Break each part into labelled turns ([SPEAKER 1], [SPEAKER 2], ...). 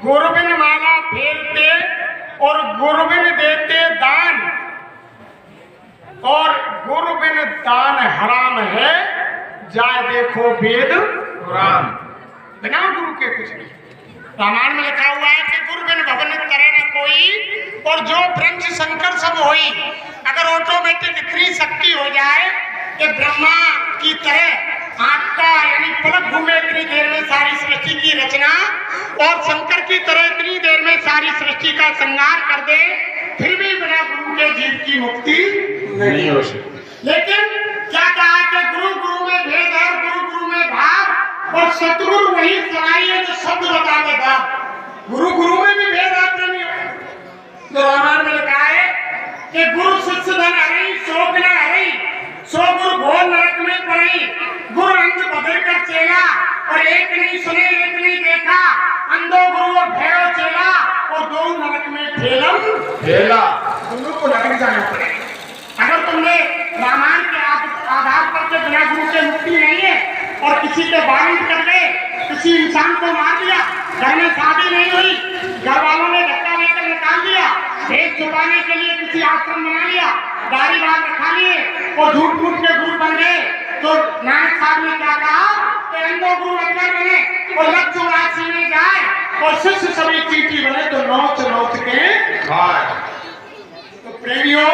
[SPEAKER 1] गुरबिन माला फेरते और गुरबिन देते दान, और गुरबिन दान हराम है, जाए देखो वेद पुराण। बिना गुरु के कुछ नहीं। रामायण में लिखा हुआ है कि गुरबिन भवन करे न कोई, और जो ब्रह्म शंकर सब होई। अगर ऑटोमेटिक इतनी शक्ति हो जाए कि ब्रह्मा की तरह आपका यानी पलक घूमे इतनी देर में सारी सृष्टि की रचना, और शंकर की तरह इतनी देर में सारी सृष्टि का संहार कर दे, फिर भी बिना गुरु के जीव की मुक्ति नहीं हो सकती। लेकिन क्या कहा कि गुरु गुरु में भेद है, गुरु गुरु में भाव, और सतगुरु वही सराई है जो शब्द बता देता। गुरु गुरु में भी भेद है प्रेमियों। तो रामायण में लिखा है कि गुरु शिष्य धन हरई, शोक न हरई, सो गुरु घोर नरक में पड़ी। गुरु अंध बदल कर चेला, और एक नहीं सुने एक नहीं देखा, अंधो गुरु और भैरव चेला, और दो नरक में ठेला। दोनों को नरक जाना पड़ेगा। अगर तुमने रामायण के आधार पर के बिना गुरु के मुक्ति नहीं है, और किसी के बारिश कर गए, किसी इंसान को मार दिया, घर में शादी नहीं हुई, घर वालों ने धक्का देकर निकाल दिया, भेद छुपाने के लिए किसी आश्रम बना लिया, गाड़ी बाहर रखा लिए, और झूठ मूठ के गुरु बन गए, तो नायक साहब ने क्या कहा कि अंधो गुरु अगर बने, और लग चौरासी में जाए, और शिष्य सभी चीटी बने, तो नोच नोच के खाए। तो प्रेमियों,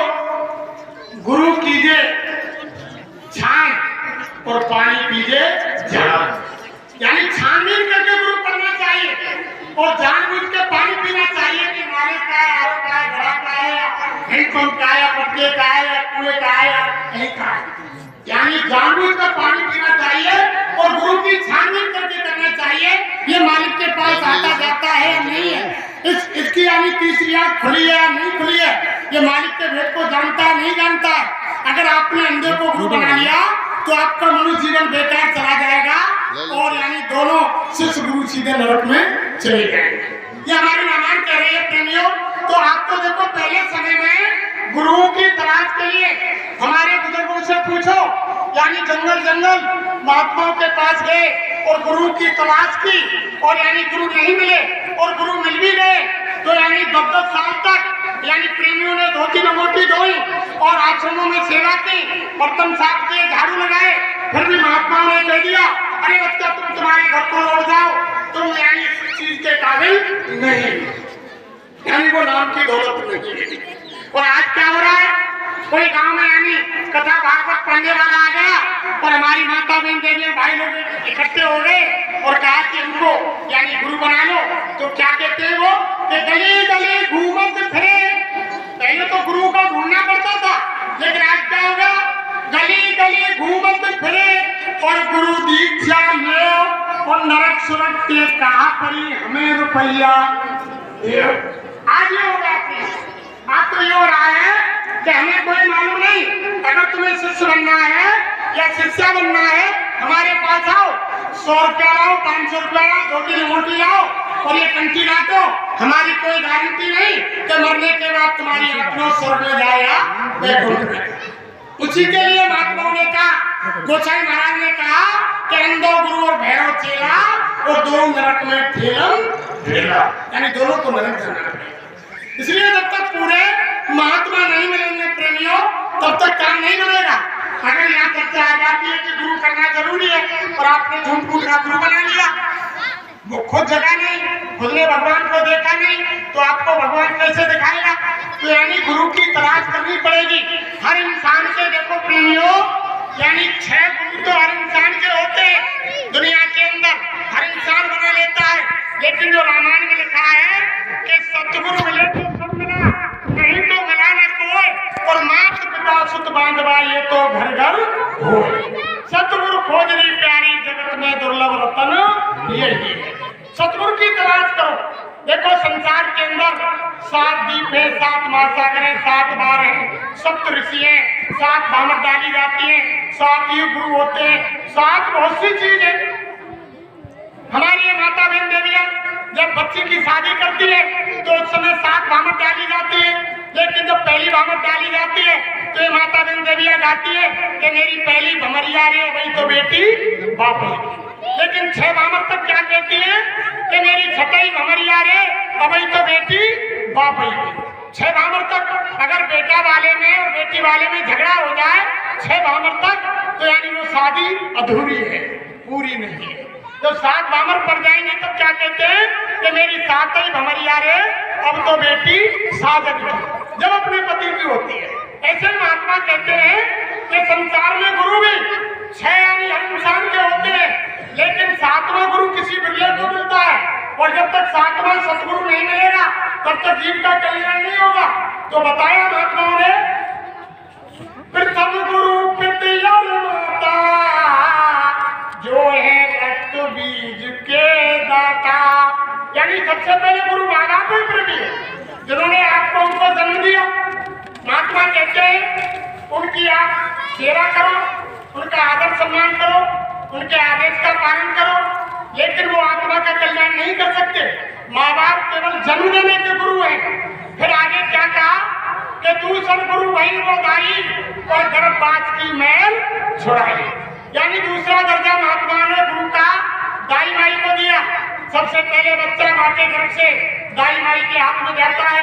[SPEAKER 1] गुरु कीजिए छान, और पानी पीजिए जान। यानी छानबीन करके गुरु करना चाहिए, और जानबूझ के पानी पीना चाहिए कि नाले का है, आरो का है, घड़ा का है, हैंडपंप का है, पट्टे का है, कुएं का है, कहीं का है। यानी जानबूझ कर पानी पीना चाहिए, और गुरु की छानबीन करके करना चाहिए। ये मालिक के पास आता जाता है या नहीं है, इसकी यानी तीसरी आंख खुली है या नहीं खुली है, ये मालिक के भेद को जानता है नहीं जानता है। अगर आपने अंधे को गुरु बना लिया, तो आपका मनुष्य जीवन बेकार चला जाएगा, और यानी दोनों शिष्य गुरु सीधे नरक में चले जाएंगे। ये हमारे रामायण कह रहे हैं प्रेमियों। तो आप तो देखो, पहले समय में गुरुओं की तलाश के लिए हमारे बुजुर्गों से पूछो, यानी जंगल जंगल महात्माओं के पास गए और गुरु की तलाश की, और यानी गुरु नहीं मिले, और गुरु मिल भी गए, तो यानी 10-10 साल तक यानी प्रेमियों ने धोती लंगोटी धोई, और आश्रमों में सेवा की, बर्तन साफ किए, झाड़ू लगाए, फिर भी महात्माओं ने कह दिया, अरे बच्चा तुम तुम्हारे घर को लौट जाओ, तुम यानी इस चीज के काबिल नहीं, यानी वो नाम की दौलत नहीं। और आज क्या हो रहा है, कोई गांव में यानी कथा भागवत पढ़ने वाला आ गया, और हमारी माता बहन देवी भाई लोग इकट्ठे हो गए, और कहा कि इनको यानी गुरु बना लो। तो क्या कहते हैं वो कि गली गली घूमत फिरे। पहले तो गुरु को ढूंढना पड़ता था, लेकिन आज क्या होगा, गली गली घूमत फिरे, और गुरु दीक्षा लो, और नरक सुरक के कहा पड़ी हमें रुपया। आज ये हो गया, आज तो ये हो रहा है कि हमें कोई मालूम नहीं। अगर तुम्हें शिष्य बनना है या शिष्या बनना है, हमारे पास आओ, 100 रुपया लाओ, 500 रुपया लाओ, धोती लंगोटी लाओ, और ये कंठी काटो। हमारी कोई गारंटी नहीं कि मरने के बाद तुम्हारी आत्मा स्वर्ग में जाएगा वैकुंठ में। उसी के लिए महात्माओं ने कहा, गोसाई महाराज ने कहा कि अंधो गुरु और भैरव चेला, और दोनों नरक में ठेला, यानी दोनों को नरक जाना है। इसलिए जब तक पूरे महात्मा नहीं मिलेंगे प्रेमियों, तब तक काम नहीं बनेगा। अगर यहाँ चर्चा आ जाती है कि गुरु करना जरूरी है, और आपने झूठ मूठ का गुरु बना लिया, वो खुद जगह नहीं, खुद ने भगवान को देखा नहीं, तो आपको भगवान कैसे दिखाएगा। तो यानी गुरु की तलाश करनी पड़ेगी हर इंसान के। देखो प्रेमियों, यानी 6 गुरु तो हर इंसान के होते हैं दुनिया के अंदर, हर इंसान बना लेता है। लेकिन जो रामायण में लिखा है कि सतगुरु मिले तो सब मिला, नहीं तो मिला न कोई, और मात पिता सुत बांधवा ये तो घर घर हो। सतगुरु खोजनी प्यारी, जगत में दुर्लभ रतन यही है। सतगुरु की तलाश करो। देखो संसार के अंदर 7 द्वीप है, 7 महासागर है, 7 बार है, 7 ऋषि है, 7 भामर डाली जाती है, 7 युग गुरु होते हैं, 7 बहुत सी चीज है। हमारी माता बहन देवियां जब बच्ची की शादी करती है, तो उस समय 7 भामर डाली जाती है। लेकिन जब पहली भामर डाली जाती है, तो ये माता बहन देवियां गाती है कि मेरी पहली भमरिया रे, वही तो बेटी बाप है। लेकिन छह बामर तक क्या कहती है कि मेरी छतई भमरिया रे अबई तो बेटी बापई की। छह बामर तक अगर बेटा वाले में और बेटी वाले में झगड़ा हो जाए छह बामर तक, तो यानी वो शादी अधूरी है, पूरी नहीं है। जब सात बामर पड़ जाएंगे तब क्या कहते हैं कि मेरी सातई भमरिया रे अब तो बेटी साजन की, जब अपने पति की होती है। ऐसे महात्मा कहते हैं कि संसार में गुरु भी छह यानी हर इंसान के होते हैं, लेकिन सातवां गुरु किसी बिरले को मिलता है, और जब तक सातवां सतगुरु नहीं मिलेगा तब तक जीव का कल्याण नहीं होगा। तो बताया महात्माओं ने, प्रथम गुरु पितिया माता जो है रक्त बीज के दाता, यानी सबसे पहले गुरु माँ बाप ही प्रेमी है, जिन्होंने आपको उनको जन्म दिया। महात्मा कहते हैं उनकी आप सेवा करो, उनका आदर सम्मान करो, उनके आदेश का पालन करो, लेकिन वो आत्मा का कल्याण नहीं कर सकते। माँ बाप केवल जन्म देने के गुरु हैं। फिर आगे क्या कहा कि दूसरा गुरु वही वो दाई और गर्भपात की मैल छुड़ाई, यानी दूसरा दर्जा महात्मा ने गुरु का दाई माई को दिया। सबसे पहले बच्चा माँ के गर्भ से दाई माई के हाथ में जाता है,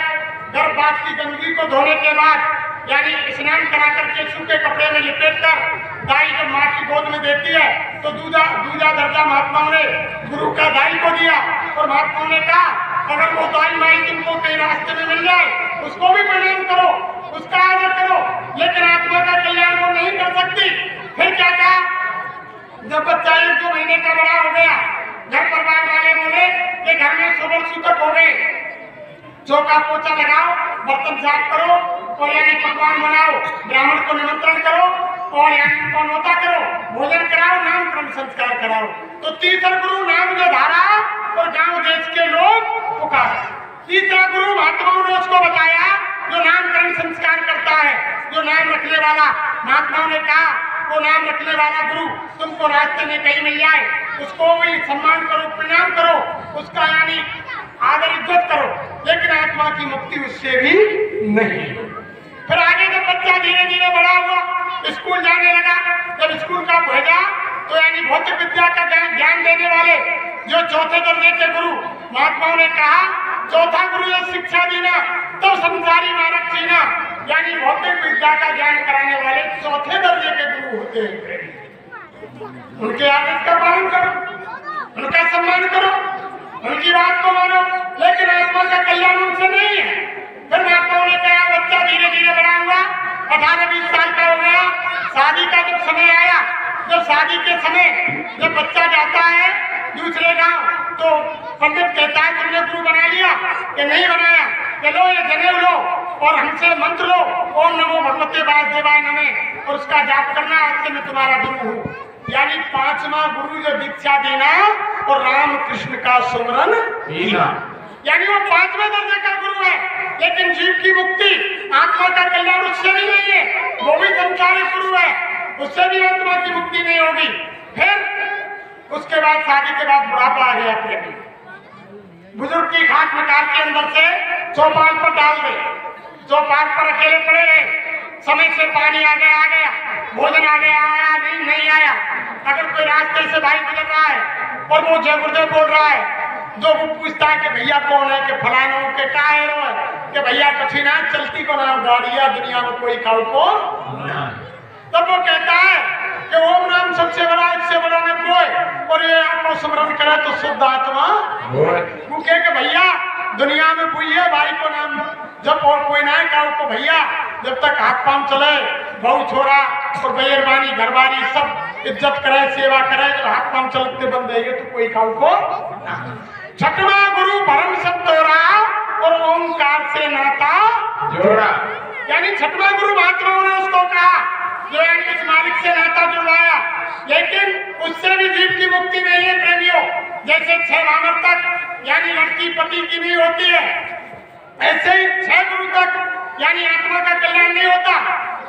[SPEAKER 1] गर्भपात की गंदगी को धोने के बाद यानी स्नान करा करके सूखे कपड़े में लिपेटकर दाई जब माँ की गोद में देती है तो दूजा दर्जा महात्माओं ने गुरु का दाई को दिया। और महात्माओं ने कहा अगर वो दाई माई तुमको कहीं रास्ते में मिल जाए उसको भी प्रणाम करो, उसका आदर करो, लेकिन आत्मा का कल्याण वो नहीं कर सकती। फिर क्या कहा, जब बच्चा 1-2 महीने का बड़ा हो गया, घर परिवार वाले बोले कि घर में सोबर सूतक हो गए, चौका पोछा लगाओ, बर्तन साफ करो और यानी पकवान बनाओ, ब्राह्मण को निमंत्रण करो और यानी को नौता करो, भोजन कराओ, नामकरण संस्कार कराओ। तो तीसरा गुरु नाम जो धारा और गांव देश के लोग पुकारे। तीसरा गुरु महात्माओं ने उसको बताया जो नामकरण संस्कार करता है, जो नाम रखने वाला। महात्माओं ने कहा वो नाम रखने वाला गुरु तुमको रास्ते में कहीं मिल जाए उसको भी सम्मान करो, प्रणाम करो, उसका यानी आदर इज्जत करो, लेकिन आत्मा की मुक्ति उससे भी नहीं। फिर आगे जब बच्चा धीरे धीरे बड़ा हुआ, स्कूल जाने लगा, जब स्कूल का भेजा तो यानी भौतिक विद्या का ज्ञान देने वाले जो चौथे दर्जे के गुरु, महात्माओं ने कहा चौथा गुरु है शिक्षा देना तो संसारी मार्ग जीना, यानी भौतिक विद्या का ज्ञान कराने वाले चौथे दर्जे के गुरु होते हैं। उनके आदेश का पालन करो, उनका सम्मान करो, उनकी बात को मानो, लेकिन आत्मा का कल्याण उनसे नहीं है। फिर महात्माओं ने कहा बच्चा धीरे धीरे बड़ा हुआ, 18-20 साल का हो गया, शादी का जब समय आया, जब शादी के समय जब बच्चा जाता है दूसरे गांव तो पंडित कहता है तुमने गुरु बना लिया कि नहीं बनाया, चलो ये जनेऊ लो और हमसे मंत्र लो, ओम नमो भगवते वासुदेवाय नमः, और उसका जाप करना, आज से मैं तुम्हारा गुरु हूँ। यानी 5वां गुरु जो दीक्षा देना और राम कृष्ण का सुमरन देना, यानी वो 5वें दर्जे का गुरु है, लेकिन जीव की मुक्ति आत्मा का कल्याण उससे भी नहीं है, वो भी संसारिक गुरु है, उससे भी आत्मा की मुक्ति नहीं होगी। फिर उसके बाद शादी के बाद बुढ़ापा आ गया, प्रेमी बुजुर्ग की खाट निकाल के अंदर से चौपाल पर डाल दे, चौपाल पर अकेले पड़े रहे, समय से पानी आ गया, भोजन आ गया, आया नहीं आया। अगर कोई रास्ते से भाई गुजर रहा है और वो जय गुरुदेव बोल रहा है, जो वो पूछता है कि भैया कौन है, कि फलानों के का है, कि भैया कठिन है चलती को नाम गाड़िया दुनिया में कोई काउ को, तब वो कहता है कि ओम नाम सबसे बड़ा, इससे बड़ा न कोई, और ये आपको स्मरण करे तो शुद्ध आत्मा। वो कहे कि भैया दुनिया में कोई है भाई को नाम, जब और कोई ना है को भैया, जब तक हाथ पांव चले, बहु छोरा और बेरबानी घरबारी सब इज्जत करे, सेवा करे, जब हाथ पांव चलते बंद देंगे तो कोई काउ को। छठवां गुरु भरम सब तोड़ा और ओमकार से नाता जोड़ा, यानी छठवां गुरु महात्माओं ने उसको कहा जो इस मालिक से नाता जुड़वाया, लेकिन उससे भी जीव की मुक्ति नहीं है प्रेमियों। जैसे 6 बामर तक यानी लड़की पति की नहीं होती है, ऐसे ही 6 गुरु तक यानी आत्मा का कल्याण नहीं होता।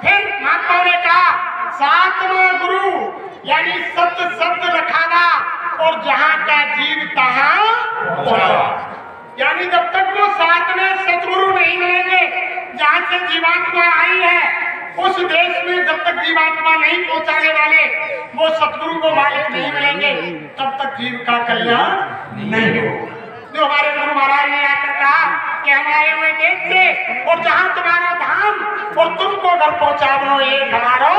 [SPEAKER 1] फिर महात्माओं ने कहा 7वां गुरु यानी सत्य शब्द रखावा और जहां का जीव तहां, यानी जब तक वो 7वें सतगुरु नहीं मिलेंगे जहां से जीवात्मा आई है, उस देश में जब तक जीवात्मा नहीं पहुंचाने वाले वो सतगुरु को मालिक नहीं मिलेंगे, तब तक जीव का कल्याण नहीं होगा। जो हमारे गुरु महाराज ने आकर कहा कि हम आए हुए देश से और जहाँ तुम्हारा धाम और तुमको घर पहुंचा दो एक हमारा।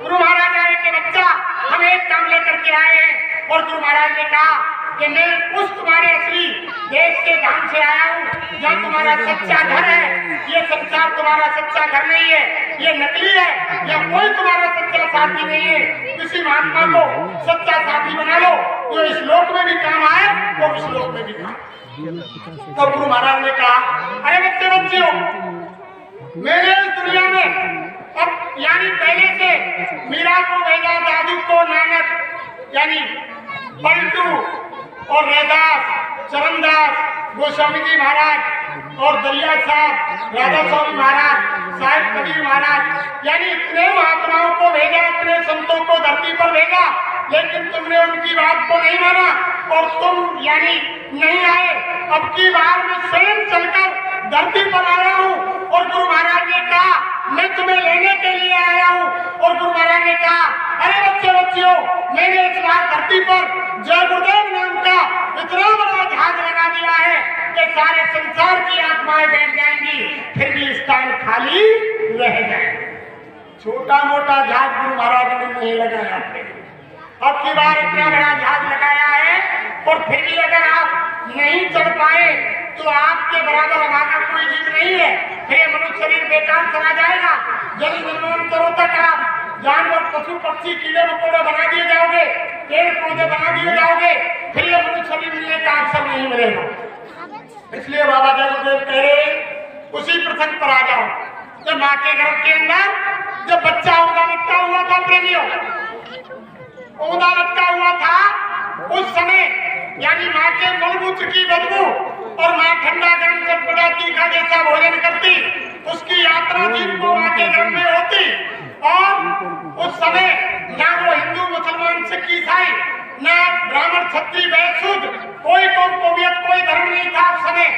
[SPEAKER 1] गुरु महाराज आए के बच्चा हम एक काम लेकर के आए हैं, और गुरु महाराज ने कहा कि मैं उस तुम्हारे असली देश के धाम से आया हूँ जहाँ तुम्हारा सच्चा घर है। ये संसार तुम्हारा सच्चा घर नहीं है, ये नकली है, या कोई तुम्हारा सच्चा साथी नहीं है। किसी महात्मा को सच्चा साथी बना लो जो इस लोक में भी काम आए और उस लोक में भी काम। तो गुरु महाराज ने कहा, अरे बच्चे बच्चियों, मेरे इस दुनिया में अब यानी पहले से मीरा को भेजा, दादू को नानक यानी पलटू और रैदास, चरणदास, गोस्वामी जी महाराज और दरिया साहब, राधा स्वामी महाराज, साहिब कबीर महाराज, यानी इतने महात्माओं को भेजा, इतने संतों को धरती पर भेजा, लेकिन तुमने उनकी बात को नहीं माना और तुम यानी नहीं आए। अब की बार मैं स्वयं चलकर धरती पर आया हूँ और गुरु महाराज ने कहा मैं तुम्हें लेने के लिए आया हूँ। और गुरु महाराज ने कहा, अरे बच्चे बच्चियों, मैंने इस बार धरती पर जय गुरुदेव नाम का इतना बड़ा जहाज लगा दिया है कि सारे संसार की आत्माएं बैठ जाएंगी, फिर भी स्थान खाली रह जाएगा। छोटा मोटा जहाज गुरु महाराज ने नहीं लगाया, अब की बार इतना बड़ा जहाज लगाया है, और फिर भी अगर आप नहीं चढ़ पाए तो आपके बराबर हमारा कोई जीव नहीं है। फिर मनुष्य शरीर बेकार चला जाएगा। जल जन्मांतरों तक आप जानवर, पशु, पक्षी, कीड़े मकोड़े बना दिए जाओगे, पेड़ पौधे बना दिए जाओगे, फिर ये मनुष्य शरीर मिलने का अवसर नहीं मिलेगा। इसलिए बाबा जय गुरुदेव कह रहे उसी प्रसंग पर आ जाओ जब माँ के गर्भ के अंदर जब बच्चा औंधा लटका हुआ था, प्रेमियों, औंधा लटका हुआ था, उस समय यानी माँ के मलमूत्र की बदबू और माँ ठंडा गर्म चटपटा तीखा जैसा भोजन करती, उसकी यात्रा जीव को माँ के गर्भ में होती। और उस समय ना वो हिंदू, मुसलमान, सिख, ईसाई, ना ब्राह्मण, क्षत्रिय, वैश्य, शूद्र, कोई कौम, कौमियत, कोई धर्म नहीं था उस समय।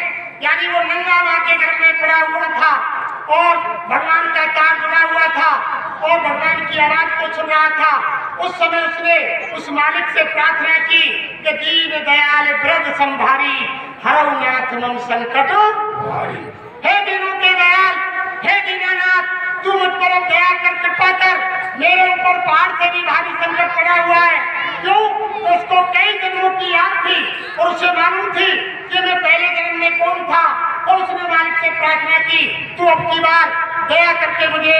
[SPEAKER 1] यानी वो नंगा माँ के गर्भ में पड़ा हुआ था और भगवान का तार जुड़ा हुआ था और भगवान की आवाज को सुन रहा था। उस समय उसने उस मालिक से प्रार्थना की कि दीन दयाल वृद्ध संभारी, हरौ नाथ मम संकट भारी। हे दीनों के दयाल, हे दीनानाथ, तू मुझ पर अब दया कर, कृपा कर, मेरे ऊपर पहाड़ से भी भारी संकट पड़ा हुआ है। क्यों? उसको कई जन्मों की याद थी और उसे मालूम थी कि मैं पहले जन्म में कौन था। तो उसने मालिक से प्रार्थना की, तू अब की बार दया करके मुझे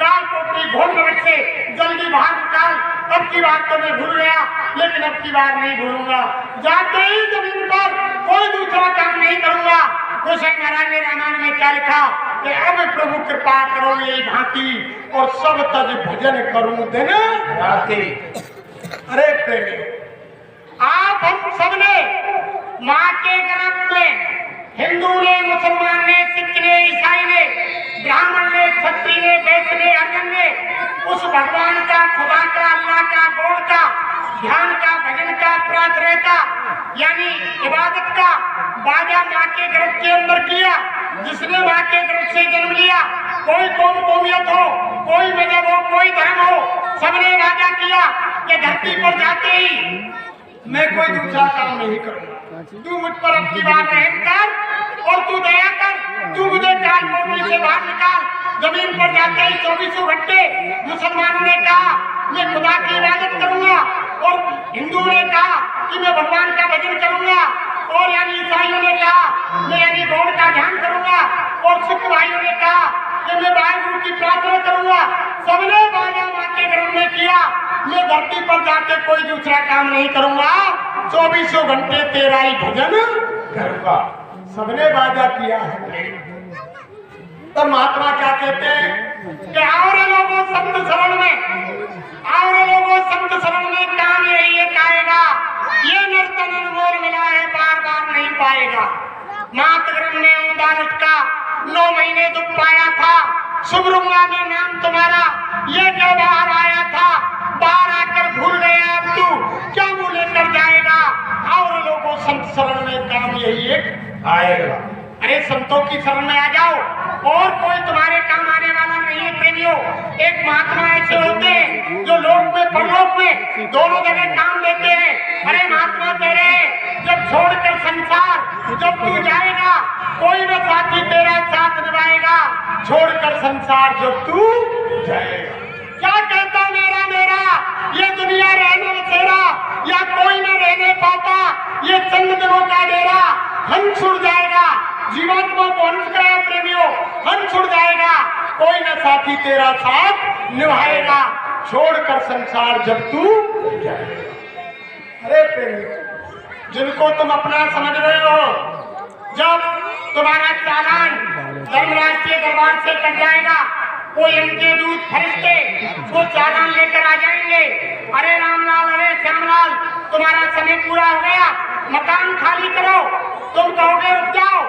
[SPEAKER 1] काल कोठरी घोर नरक से जल्दी बाहर निकाल। अब की बार तो मैं भूल गया, लेकिन अब की बार नहीं भूलूंगा। जाते ही जमीन पर कोई दूसरा काम नहीं करूंगा। गोसाई महाराज ने रामायण में क्या लिखा कि अब प्रभु कृपा करो ये भांति और सब तज भजन करूं दिन राति। अरे प्रेमी, आप हम सब ने माँ के गर्भ में, हिंदू ने, मुसलमान ने, सिख ने, ईसाई ने, ब्राह्मण ने, क्षत्रिय ने, वैश्य ने, हरिजन ने उस भगवान का, खुदा का, अल्लाह का, गॉड का ध्यान का, भजन का, प्रार्थना का यानी इबादत का बाजा माँ के गर्भ के अंदर किया। जिसने माँ के गर्भ से जन्म लिया, कोई कौम, कौमियत हो, कोई मजहब हो, कोई धर्म हो, सबने वादा किया कि धरती पर जाते ही मैं कोई दूसरा काम नहीं करूंगा। तू मुझ पर अब की बार रहम कर और तू दया कर, तू मुझे काल कोठरी से बाहर निकाल। जमीन पर जाते ही 24 घंटे मुसलमानों ने कहा मैं खुदा की इबादत करूंगा, और हिंदू ने कहा कि मैं भगवान का भजन करूंगा, और यानी ईसाइयों ने कहा मैं यानी गॉड का ध्यान करूंगा, और सिख भाइयों ने कहा कि मैं वाहिगुरु की प्रार्थना करूंगा। सबने वादा माँ के गर्भ में किया, मैं धरती पर जाके कोई दूसरा काम नहीं करूंगा, 24 घंटे तेरा ही भजन करूंगा। सबने वादा किया है। तब महात्मा क्या कहते हैं कि आओ रे लोगों संत शरण में, आओ रे लोगों संत शरण में, काम यही एक आएगा, ये नर्तन अनमोल मिला है, बार बार नहीं पाएगा। मात गर्भ में औंधा लटका, 9 महीने दुख पाया था, शुभरुंगा में नाम तुम्हारा, ये क्या बाहर आया था, बाहर आकर भूल गया, अब तू क्या मुँह लेकर जाएगा। और लोगों संत शरण में, काम यही एक आएगा। अरे संतों की शरण में आ जाओ, और कोई तुम्हारे काम आने वाला नहीं है प्रेमियों। एक महात्मा ऐसे होते हैं जो लोक में परलोक में दोनों जगह काम देते हैं। अरे महात्मा कह रहे हैं जब छोड़कर संसार जब तू जाएगा कोई न साथी तेरा साथ निभाएगा, छोड़कर संसार जब तू जाएगा। क्या कहता मेरा मेरा ये दुनिया रहने बसेरा, या कोई न रहने पाता ये चंद दिनों का डेरा। हंस उड़ जाएगा जीवात्मा को हंस गया प्रेमियों, हंस उड़ जाएगा कोई न साथी तेरा साथ निभाएगा, छोड़कर संसार जब तू जाएगा। अरे प्रेमियों जिनको तुम अपना समझ रहे हो, जब तुम्हारा चालान धर्मराज के दरबार से कट जाएगा वो इनके दूत फरिश्ते वो चालान लेकर आ जाएंगे। अरे रामलाल अरे श्यामलाल तुम्हारा समय पूरा हो गया, मकान खाली करो। तुम कहोगे रुक जाओ,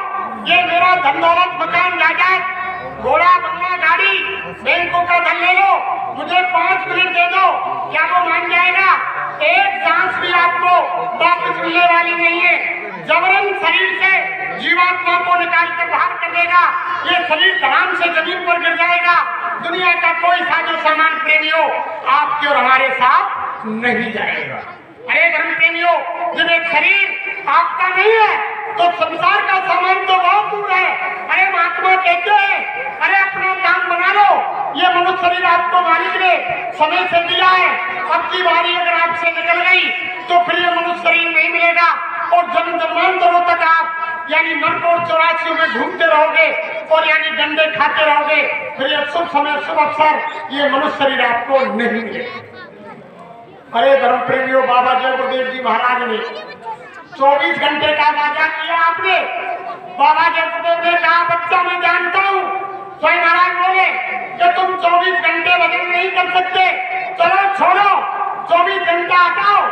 [SPEAKER 1] ये मेरा धन दौलत मकान जायदाद घोड़ा बंगला गाड़ी बैंकों का धन ले लो, मुझे 5 मिनट दे दो। क्या वो मान जाएगा? एक सांस भी आपको वापस मिलने वाली नहीं है। जबरन शरीर से जीवात्मा को निकाल कर बाहर कर देगा, ये शरीर धड़ाम से जमीन पर गिर जाएगा। दुनिया का कोई साजो सामान प्रेमियों आपके और हमारे साथ नहीं जाएगा। अरे धर्म प्रेमियों जब एक शरीर आपका नहीं है तो संसार का सामान तो बहुत दूर है। अरे महात्मा कहते हैं अरे अपना काम बना लो, ये मनुष्य शरीर आपको मालिक ने समय से दिया है, अब की बारी अगर आपसे निकल गई तो फिर ये मनुष्य शरीर नहीं मिलेगा और जन्म जन्मांतरों तक आप यानी नरक और 84 में घूमते रहोगे और यानी डंडे खाते रहोगे। फिर ये शुभ समय शुभ अवसर ये मनुष्य शरीर आपको नहीं मिलेगा। अरे धर्म प्रेमियों बाबा जय गुरुदेव जी महाराज ने 24 घंटे का वादा किया। आपने बाबा जय गुरुदेव ने कहा बच्चा मैं जानता हूँ, स्वयं महाराज बोले कि तुम 24 घंटे भजन नहीं कर सकते, चलो छोड़ो 24 घंटा हटाओ,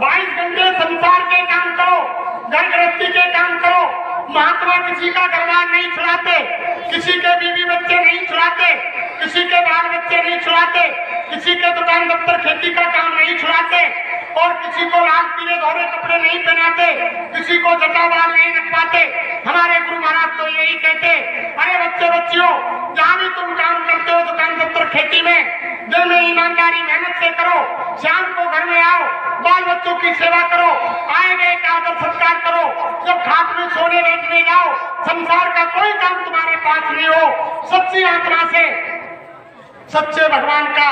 [SPEAKER 1] 22 घंटे संसार के काम करो, घर गृहस्थी के काम करो। महात्मा किसी का घरवार नहीं छुड़ाते, किसी के बीवी बच्चे नहीं छुड़ाते, किसी के बाल बच्चे नहीं छुड़ाते, किसी के दुकान दफ्तर खेती का काम नहीं छुड़ाते और किसी को लाल पीले धोरे कपड़े नहीं पहनाते, किसी को जटा बाल नहीं रखवाते। हमारे गुरु महाराज तो यही कहते अरे बच्चे बच्चियों जहाँ भी तुम काम करते हो दुकान दफ्तर खेती में दिल में ईमानदारी मेहनत से करो, शाम को घर में आओ, बाल बच्चों की सेवा करो, आए गए का आदर सत्कार करो, जब खाट में सोने बैठने जाओ संसार का कोई काम तुम्हारे पास नहीं हो। सच्ची आत्मा से सच्चे भगवान का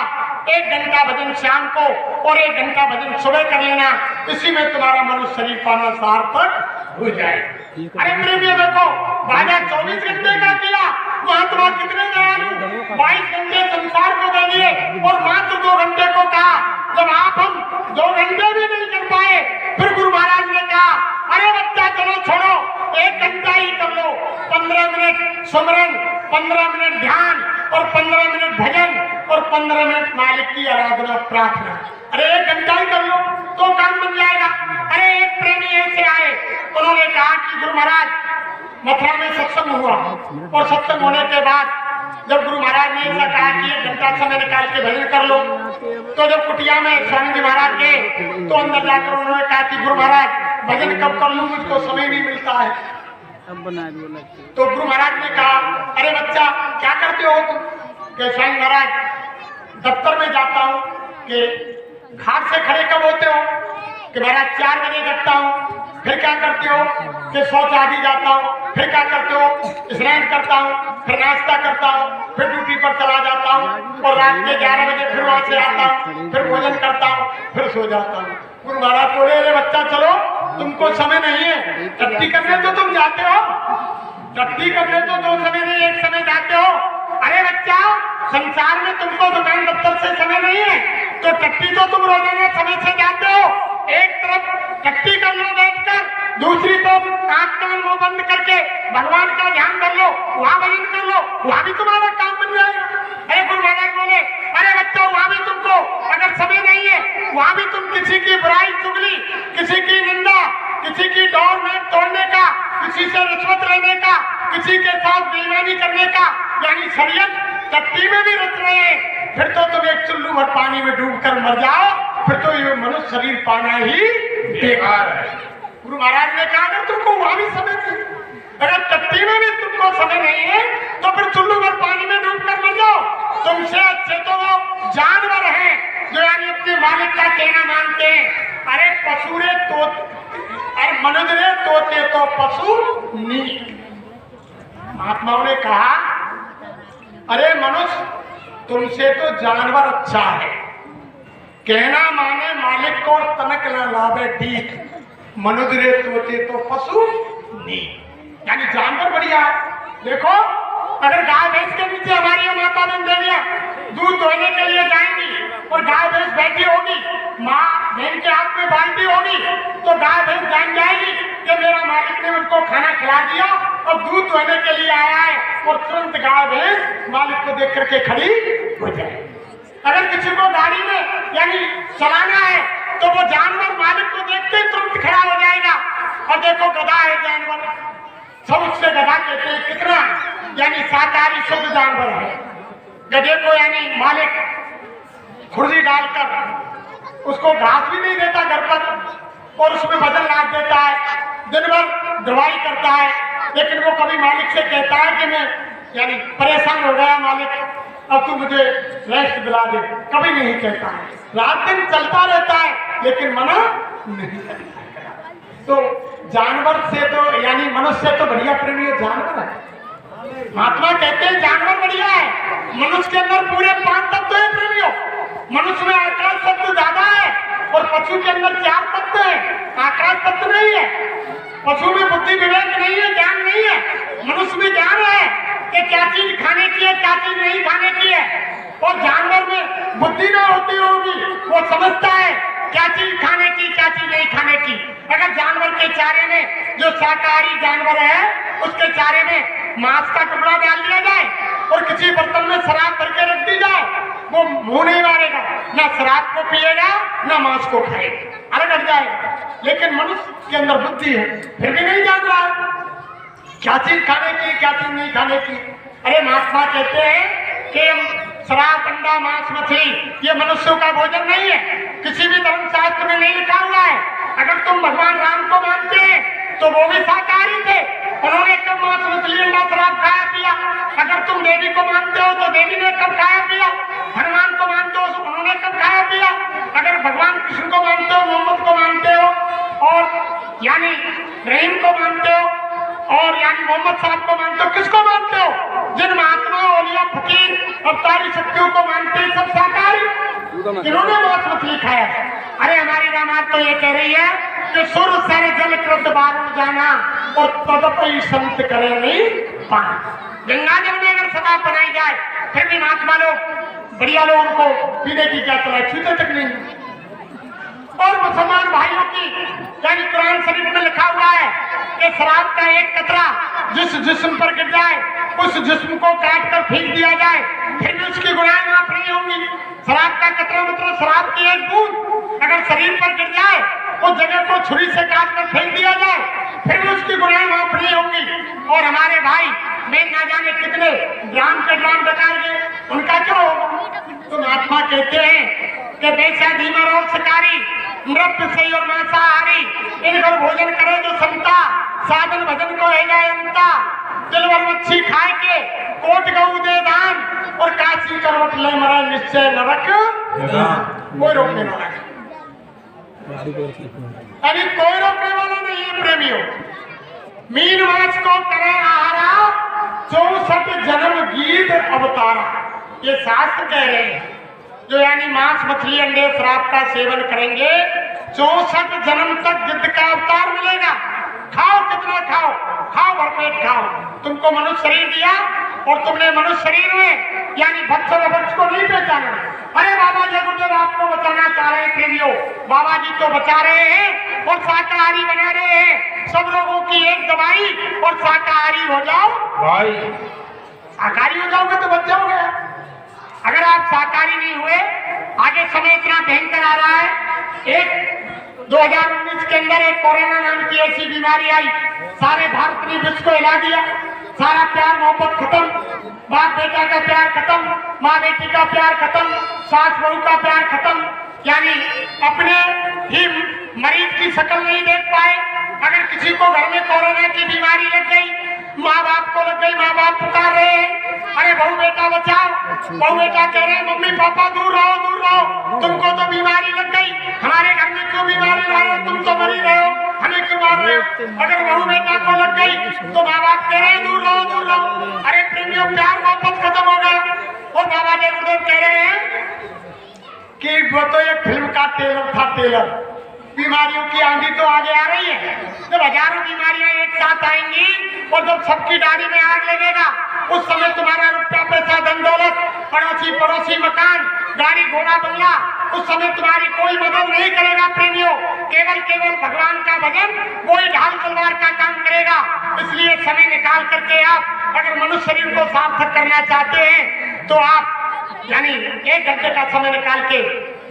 [SPEAKER 1] 1 घंटा भजन शाम को और 1 घंटा भजन सुबह कर लेना, इसी में तुम्हारा मनुष्य शरीर पाना सार्थक हो जाए। अरे प्रेमियों देखो वादा 24 घंटे का किया, महात्मा कितने दयालु 22 घंटे संसार को दे दिए और मात्र 2 घंटे को कहा। जब आप हम 2 घंटे भी नहीं कर पाए फिर गुरु महाराज ने कहा अरे बच्चा चलो छोड़ो 1 घंटा ही कर लो, 15 मिनट सुमरन, 15 मिनट ध्यान और 15 मिनट भजन और 15 मिनट मालिक की आराधना प्रार्थना। अरे 1 घंटा ही कर लो तो काम बन जाएगा। अरे एक प्रेमी ऐसे आए, उन्होंने कहा कि गुरु महाराज मथुरा में सत्संग हुआ और सत्संग होने के बाद जब गुरु महाराज ने ऐसा कहा कि 1 घंटा समय निकाल के भजन कर लो, तो जब कुटिया में स्वामी जी महाराज गए तो अंदर जाकर उन्होंने कहा कि गुरु महाराज भजन कब कर लूं, मुझको समय नहीं मिलता है। तो गुरु महाराज ने कहा अरे बच्चा क्या करते हो तुम? कि स्वामी महाराज दफ्तर में जाता हूँ। कि घाट से खड़े कब होते हो? कि महाराज 4 बजे जगता हूँ। फिर क्या करते हो? कि शौच आदि जाता हूँ। फिर क्या करते हो? स्नान करता हूँ, फिर नाश्ता करता हूँ, फिर ड्यूटी पर चला जाता हूँ और रात के 11 बजे फिर वहां से आता हूँ, फिर भोजन करता हूँ, फिर सो जाता हूँ। गुरु महाराज बोले अरे बच्चा चलो तुमको समय नहीं है, टट्टी करने तो तुम जाते हो, टट्टी करने तो 2 समय नहीं 1 समय जाते हो। अरे बच्चा संसार में तुमको दुकान दफ्तर से समय नहीं है तो टट्टी तो तुम रोजाना समय से जाते हो। एक तरफ टट्टी कर लो बैठकर, दूसरी तरफ आंख कान मुंह बंद करके भगवान का ध्यान कर लो, वहां भजन कर लो, वहां भी तुम्हारा काम बन जाएगा। अरे गुरु महाराज बोले अरे बच्चा वहां भी तुमको अगर समय नहीं है वहां भी तुम किसी की बुराई चुगली, किसी की निंदा, किसी की डोर में तोड़ने का, किसी से रिश्वत लेने का, किसी के साथ बेईमानी करने का यानी षड्यंत्र टट्टी में भी रच रहे हैं, फिर तो तुम एक चुल्लू भर पानी में डूब कर मर जाओ, फिर तो ये मनुष्य शरीर पाना ही बेकार है। गुरु महाराज ने कहा अगर तुमको वहां भी समय नहीं, अगर टट्टी में भी तुमको समय नहीं है तो फिर चुल्लू भर पानी में डूब कर मर जाओ। तुमसे अच्छे तो वो जानवर हैं जो यानी अपने मालिक का कहना मानते हैं। अरे पशु रे तो, अरे मनुष्य रे तोते तो पशु नहीं। महात्माओं ने कहा अरे मनुष्य तुमसे तो जानवर अच्छा है, कहना माने मालिक को तनक न लावे ठीक, मनुष्य रे तोते तो पशु नहीं, यानी जानवर बढ़िया। देखो अगर गाय भैंस के नीचे हमारी माता बहन देवियां दूध धोने के लिए जाएंगी और गाय भैंस बैठी होगी, माँ बहन के हाथ में बाल्टी होगी, तो गाय भैंस जान जाएगी कि मेरा मालिक ने मुझको खाना खिला दिया और दूध धोने के लिए आया है, और तुरंत गाय भैंस मालिक को देख करके खड़ी हो जाए। अगर किसी को गाड़ी में यानी चलाना है तो वो जानवर मालिक को देखते ही तुरंत खड़ा हो जाएगा। और देखो गधा है जानवर, सब उससे गधा कहते हैं, कितना यानी शाकाहारी शुद्ध जानवर है। गधे को यानी मालिक खुर्सी डालकर उसको घास भी नहीं देता घर पर और उसमें वजन लाद देता है, दिन भर दवाई करता है, लेकिन वो कभी मालिक से कहता है कि मैं यानी परेशान हो गया मालिक, अब तू मुझे रेस्ट दिला दे, कभी नहीं कहता है। रात दिन चलता रहता है लेकिन मना नहीं करता। तो जानवर से तो यानी मनुष्य से तो बढ़िया प्रेमी जानवर है। महात्मा कहते हैं जानवर बढ़िया है, मनुष्य के अंदर पूरे 5 तत्व है प्रेमियों। मनुष्य में आकाश तत्व ज्यादा है और पशु के अंदर 4 तत्व है, आकाश तत्व नहीं है। पशु में बुद्धि विवेक नहीं है, ज्ञान नहीं है। मनुष्य में ज्ञान है कि क्या चीज खाने की है, क्या चीज नहीं खाने की है, और जानवर में बुद्धि ना होती होगी, वो समझता है क्या चीज खाने की, क्या चीज नहीं खाने की। अगर जानवर के चारे में, जो शाकाहारी जानवर है उसके चारे में मांस का टुकड़ा डाल दिया जाए और किसी बर्तन में शराब भर के रख दी जाए, वो मुंह नहीं मारेगा, ना शराब को पिएगा ना मांस को खाएगा, अलग हट जाएगा। लेकिन मनुष्य के अंदर बुद्धि है, फिर भी नहीं जान रहा क्या चीज खाने की, क्या चीज नहीं खाने की। अरे महात्मा कहते हैं कि शराब, अंडा, मांस, मछली ये मनुष्यों का भोजन नहीं है, किसी भी धर्म शास्त्र में नहीं लिखा हुआ है। अगर तुम भगवान राम को मानते हैं तो वो भी शाकाहारी थे, उन्होंने कब मांस, मछली, अंडा, शराब खाया पिया। अगर तुम देवी को मानते हो तो देवी ने कब खाया पिया। हनुमान को मानते हो तो उन्होंने कब खाया पिया। अगर भगवान कृष्ण को मानते हो, मोहम्मद को मानते हो और यानी रहीम को मानते हो और यानी मोहम्मद साहब को मानते हो, किसको मानते हो? जिन महात्मा, औलिया, फकीर, अवतारी शक्तियों को मानते हैं सब शाकाहारी, जिन्होंने मांस मछली खाया। अरे हमारी रामायण तो ये कह रही है कि सुर सर जल कृत बारुण जाना और तदपि संत करे नहीं पाना। गंगा जल में अगर शराब बनाई जाए फिर भी महात्मा लोग, बढ़िया लोग उनको पीने की क्या चला, छूते तक नहीं। और मुसलमान भाइयों की यानी कुरान शरीफ में लिखा हुआ है कि शराब का एक कतरा जिस जिस्म पर गिर जाए उस जिस्म को काट कर फेंक दिया जाए, फिर भी उसकी गुनाहें माफ नहीं होंगी। शराब का कतरा मतलब शराब की एक बूंद अगर शरीर पर गिर जाए, उस जगह को छुरी से काट कर फेंक दिया जाए, फिर भी उसकी गुनाहें माफ नहीं होंगी। और हमारे भाई मैं ना जाने कितने ड्राम के ड्राम बता गए, उनका क्या होगा? तो महात्मा कहते हैं कि बेचा धीमर और शिकारी, मृत सही और मांसाहारी, इन घर भोजन करे जो संता, साधन भजन को है जाए अंता। दिलवर मच्छी खाए के कोट गऊ दे दान और काशी करवट ले मरा निश्चय नरक, कोई रोकने वाला नहीं। अभी कोई रोकने वाला नहीं है प्रेमियों। मीन माछ को करे आहारा, 64 जन्म गीत अवतारा, ये शास्त्र कह रहे हैं। जो यानी मांस, मछली, अंडे, शराब का सेवन करेंगे 64 जन्म तक गिद्ध का अवतार मिलेगा। खाओ कितना खाओ, खाओ भरपेट खाओ। तुमको मनुष्य शरीर दिया और तुमने मनुष्य शरीर में यानी भक्ष और अभक्ष को नहीं पहचाना। अरे बाबा जी गुरुदेव आपको बचाना चाह रहे प्रेमियों, बाबा जी तो बचा रहे हैं और शाकाहारी बना रहे हैं। सब लोगों की एक दवाई और शाकाहारी हो जाओ भाई। शाकाहारी हो जाओगे तो बच जाओगे। अगर आप शाकाहारी नहीं हुए, आगे समय इतना भयंकर आ रहा है। एक 2019 के अंदर एक कोरोना नाम की ऐसी बीमारी आई, सारे भारत ने विश्व को हिला दिया। सारा प्यार मोहब्बत खत्म, बाप बेटा का प्यार खत्म, माँ बेटी का प्यार खत्म, सास बहू का प्यार खत्म। यानी अपने ही मरीज की शक्ल नहीं देख पाए। अगर किसी को घर में कोरोना की बीमारी लग गई, माँ बाप को लग गई, माँ बाप पुकार रहे हैं, अरे बहू बेटा बचाओ। बहू बेटा कह रहे हैं मम्मी पापा दूर रहो दूर रहो, तुमको तो बीमारी लग गई, हमारे घर में क्यों बीमारी ला रहे हो, तुम तो मरी रहे हो, हमें क्यों मार रहे हो। अगर बहू बेटा को लग गई तो माँ बाप कह रहे हैं दूर रहो दूर रहो। अरे प्रेमियों प्यार वापस खत्म हो गया। और बाबा जी गुरुदेव कह रहे हैं कि वो तो एक फिल्म का टेलर था, टेलर। बीमारियों की आंधी तो आगे आ रही है, जब हजारों बीमारियां एक साथ आएंगी और जब सबकी दाढ़ी में आग लगेगा उस समय तुम्हारा रुपया पैसा धन दौलत पड़ोसी पड़ोसी मकान गाड़ी घोड़ा बंगला उस समय तुम्हारी कोई मदद नहीं करेगा। प्रेमियों केवल केवल भगवान का भजन कोई ढाल तलवार का काम करेगा। इसलिए समय निकाल करके आप अगर मनुष्य शरीर को सार्थक करना चाहते हैं तो आप यानी 1 घंटे का समय निकाल के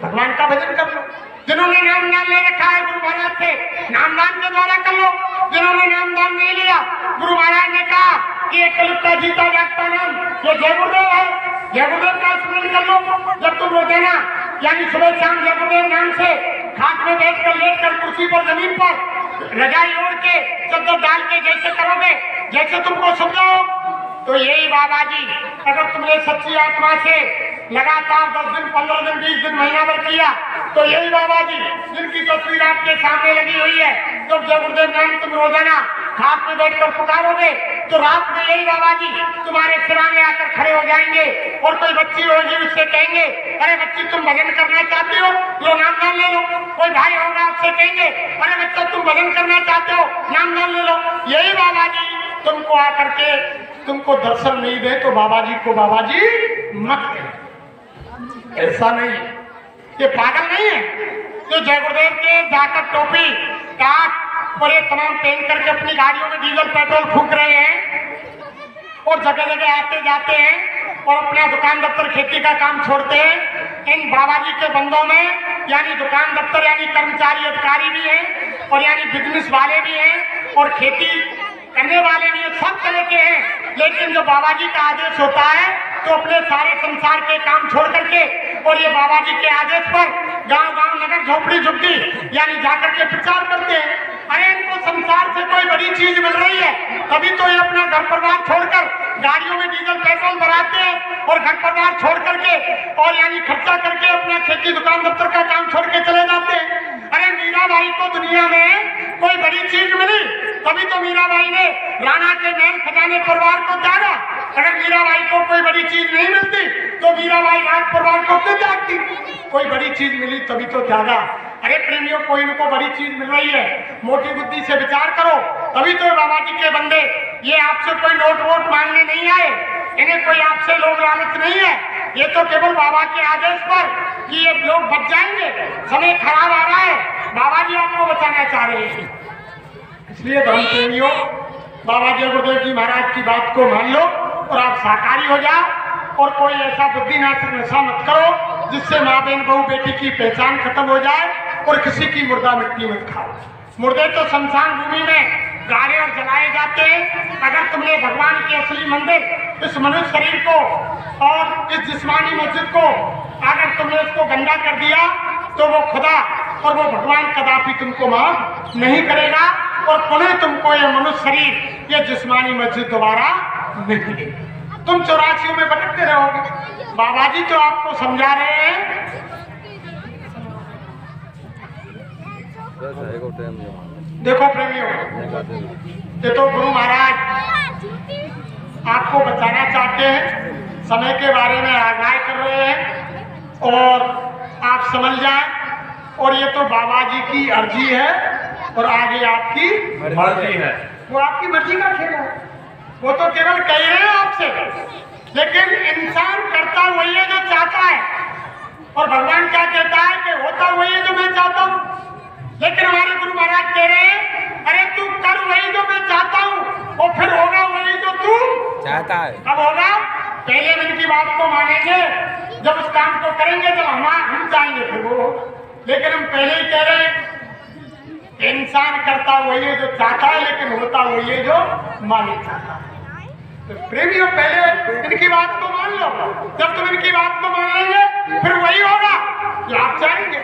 [SPEAKER 1] भगवान का भजन कर लो। जिन्होंने नामदान ले रखा है गुरु महाराज से नामदान के द्वारा कर लो। जिन्होंने नामदान नहीं लिया गुरु महाराज ने कहा कि एक कलयुग का जीता जागता नाम जो जय गुरुदेव है, जय गुरुदेव का स्मरण कर लो। जब तुम रोजाना यानी सुबह शाम जय गुरुदेव नाम से खाट में बैठकर लेटकर कुर्सी पर जमीन पर रजाई ओढ़ के चद्दर डाल के जैसे करोगे जैसे तुमको समझाओ तो यही बाबा जी अगर तुमने सच्ची आत्मा से लगातार 10 दिन 15 दिन 20 दिन महीना भर किया तो यही बाबा जी जिनकी तस्वीर आपके सामने लगी हुई है जब जय गुरुदेव नाम तुम रोजाना खाट में बैठकर पुकारोगे तो रात में यही बाबा जी तुम्हारे सिराने आकर खड़े हो जाएंगे। और कोई बच्ची होगी उससे कहेंगे अरे बच्ची तुम भजन करना चाहती हो लो नामदान ले लो। कोई भाई होगा उससे कहेंगे अरे बच्चा तुम भजन करना चाहते हो नामदान ले लो। यही बाबा जी तुमको आकर के तुमको दर्शन नहीं दे तो बाबा जी को बाबा जी मत करो। ऐसा नहीं, ये पागल नहीं है जो जय गुरुदेव के जाकर टोपी काट और ये तमाम पहन करके अपनी गाड़ियों में डीजल पेट्रोल फूंक रहे हैं और जगह जगह आते जाते हैं और अपना दुकान दफ्तर खेती का काम छोड़ते हैं। इन बाबा जी के बंदों में यानी दुकान दफ्तर यानी कर्मचारी अधिकारी भी हैं और यानी बिजनेस वाले भी हैं और खेती करने वाले भी सब तरह के हैं। लेकिन जो बाबा जी का आदेश होता है तो अपने सारे संसार के काम छोड़ करके और ये बाबा जी के आदेश पर गांव गांव नगर झोपड़ी झुग्गी यानी जाकर के प्रचार करते हैं। अरे इनको संसार से कोई बड़ी चीज मिल रही है तभी तो ये अपना घर परिवार छोड़कर गाड़ियों में डीजल पेट्रोल भराते हैं और घर परिवार छोड़ करके और यानी खर्चा करके अपना खेती दुकान दफ्तर का काम छोड़ के चले जाते हैं। अरे मीराबाई को दुनिया में कोई बड़ी चीज मिली तभी तो मीराबाई ने राणा के महल खजाने परिवार को त्यागा। अगर मीराबाई को कोई बड़ी चीज नहीं मिलती तो मीराबाई राज परिवार को क्यों त्यागती। कोई बड़ी चीज मिली तभी तो त्यागा। अरे प्रेमियों को इनको बड़ी चीज मिल रही है मोटी बुद्धि से विचार करो तभी तो बाबा जी के बंदे ये आपसे कोई नोट वोट मांगने नहीं आए, इन्हें कोई आपसे लोग लालच नहीं है। ये तो केवल बाबा के आदेश पर कि ये लोग बच जाएंगे, समय खराब आ रहा है, बाबा जी आपको बचाना चाह रहे हैं। इसलिए धर्म प्रेमियों बाबा जी गुरुदेव जी महाराज की बात को मान लो और आप साकारी हो जाओ और कोई ऐसा बुद्धिनाशक नशा मत करो जिससे माँ बहन बहू बेटी की पहचान खत्म हो जाए और किसी की मुर्दा मिट्टी मत खाओ। मुर्दे तो शमशान भूमि में गाड़े और जलाए जाते हैं। अगर तुमने भगवान के असली मंदिर इस मनुष्य शरीर को और इस जिस्मानी मस्जिद को अगर तुमने उसको गंदा कर दिया तो वो खुदा और वो भगवान कदापि तुमको माफ नहीं करेगा और पुनः तुमको ये मनुष्य शरीर ये जिस्मानी मस्जिद दोबारा नहीं मिलेगी। तुम 84 में भटकते रहोगे। बाबा जी तो आपको समझा रहे हैं। देखो प्रेमियों ये तो गुरु महाराज आपको बताना चाहते हैं, समय के बारे में आगाह कर रहे हैं और आप समझ जाए। और ये तो बाबा जी की अर्जी है और आगे आपकी मर्जी है। वो आपकी मर्जी का खेल है, वो तो केवल कह रहे हैं आपसे, लेकिन इंसान करता वही है जो चाहता है और भगवान क्या कहता है कि होता वही है जो मैं चाहता हूँ। लेकिन हमारे गुरु महाराज कह रहे हैं अरे तू कर वही जो मैं चाहता हूँ और फिर होगा वही जो तू चाहता है। कब होगा? पहले मन की बात को मानेंगे, जब उस काम को करेंगे जब हम जाएंगे फिर वो। लेकिन हम पहले ही कह रहे हैं इंसान करता वही है जो चाहता है लेकिन होता वही है जो मालिक चाहता है। तो प्रेमियों पहले इनकी बात को मान लो, जब तुम इनकी बात को मान लेंगे फिर वही होगा जो आप चाहेंगे।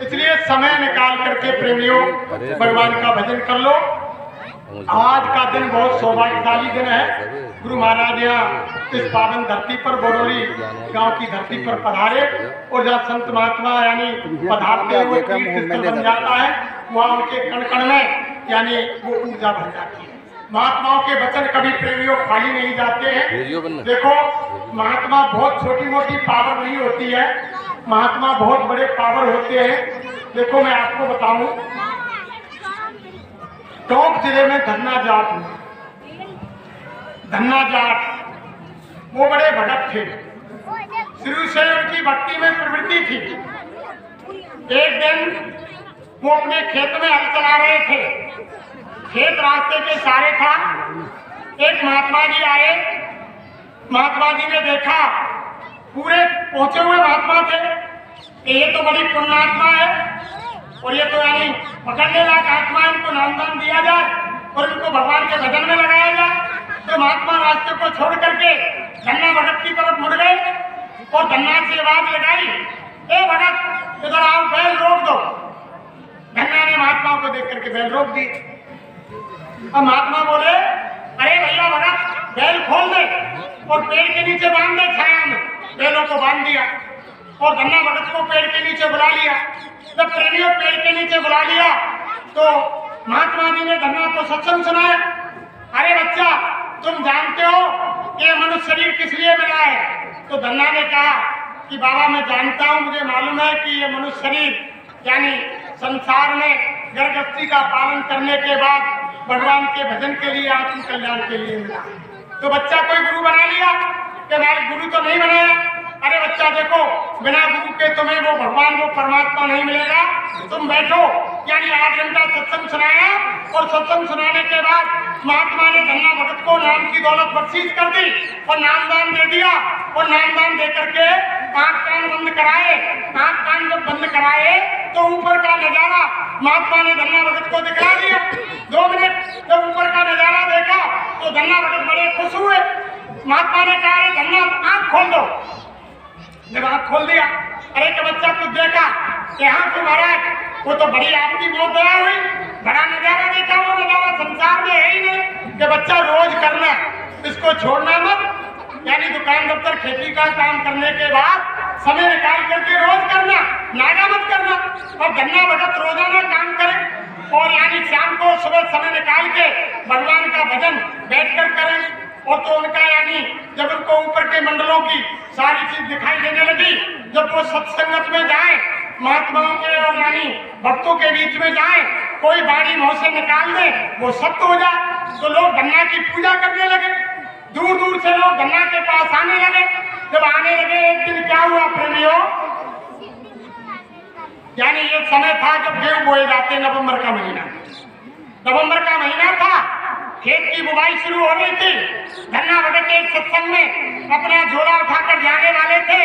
[SPEAKER 1] इसलिए समय निकाल करके प्रेमियों भगवान का भजन कर लो आज का दिन बहुत सौभाग्यशाली दिन है। गुरु महाराज यहाँ इस पावन धरती पर बरौली गांव की धरती पर पधारे और जहाँ संत महात्मा यानी पधारते हुए तीर्थस्थल बन जाता है, वहाँ उनके कण कण में यानी वो ऊर्जा बन जाती है। महात्माओं के वचन कभी प्रेमियों खाली नहीं जाते हैं। देखो, महात्मा बहुत छोटी मोटी पावर नहीं होती है, महात्मा बहुत बड़े पावर होते हैं। देखो, मैं आपको बताऊं, टोंक जिले में धन्ना जाट वो बड़े भगत थे। शुरू से उनकी भक्ति में प्रवृत्ति थी। एक दिन वो अपने खेत में हल चला रहे थे, खेत रास्ते के सहारे था। एक महात्मा जी आए, महात्मा जी ने देखा, पूरे पहुंचे हुए महात्मा थे कि ये तो बड़ी पुण्यात्मा है और ये तो यानी पकड़ने लायक आत्मा, इनको नामदान दिया जाए और इनको भगवान के भजन में लगाया जाए। तो महात्मा रास्ते को छोड़ करके धन्ना भगत की तरफ मुड़ गए और धन्ना से आवाज लगाई, ए भगत इधर आओ, बैल रोक दो। धन्ना ने महात्मा को देख करके बैल रोक दी। अब महात्मा बोले, अरे भैया भगत, बैल खोल दे और पेड़ के नीचे बांध दे, छाया में। बैलों को बांध दिया और धन्ना भगत को पेड़ के नीचे बुला लिया। जब प्रेमियों पेड़ के नीचे बुला लिया तो महात्मा जी ने धन्ना को सत्संग सुनाया। अरे बच्चा, तुम जानते हो कि मनुष्य शरीर किस लिए मिला है? तो धन्ना ने कहा कि बाबा मैं जानता हूँ, मुझे मालूम है कि ये मनुष्य शरीर यानी संसार में गर्भस्थी का पालन करने के बाद भगवान के भजन के लिए, आत्म कल्याण के लिए मिला। तो बच्चा कोई गुरु बना लिया कि भाई गुरु तो नहीं बनाया। अरे बच्चा देखो, बिना गुरु के तुम्हें वो भगवान, वो परमात्मा नहीं मिलेगा। तुम बैठो, यानी 8 घंटा सत्संग सुनाया और सत्संग सुनाने के बाद महात्मा ने धन्ना भगत को नाम की दौलत बख्शीश कर दी और नामदान दे दिया। और नामदान दे करके आँख कान बंद कराए। आँख कान जब बंद कराए तो ऊपर का नजारा महात्मा ने धन्ना भगत को दिखला दिया। 2 मिनट जब ऊपर का नजारा देखा तो धन्ना भगत बड़े खुश हुए। महात्मा ने कहा, धन्ना आँख खोल दो। जब आँख खोल दिया, अरे के बच्चा कुछ देखा कि हाँ तो महाराज, वो तो बड़ी आपकी बहुत दया हुई, बड़ा नजारा देखा। वो नजारा संसार में है ही नहीं कि बच्चा रोज करना, इसको छोड़ना मत। यानी दुकान दफ्तर खेती का काम करने के बाद समय निकाल करके रोज करना, नागा मत करना। और धन्ना भगत रोजाना काम करे और यानी शाम को सुबह समय निकाल के भगवान का भजन बैठकर करें। और तो उनका यानी जब उनको ऊपर के मंडलों की सारी चीज दिखाई देने लगी, जब वो सत्संगत में जाए, महात्माओं के और यानी भक्तों के बीच में जाए, कोई बाड़ी मुंह से निकाल दे, वो सत्य हो जाए, तो लोग धन्ना की पूजा करने लगे। दूर दूर से लोग धन्ना के पास आने लगे। जब आने लगे, एक दिन क्या हुआ प्रेमियों, यानी ये समय था जब गेहूं बोए जाते, नवंबर का महीना था, खेत की बुवाई शुरू हो गई थी। धन्ना भगत एक सत्संग में अपना झोला उठाकर जाने वाले थे।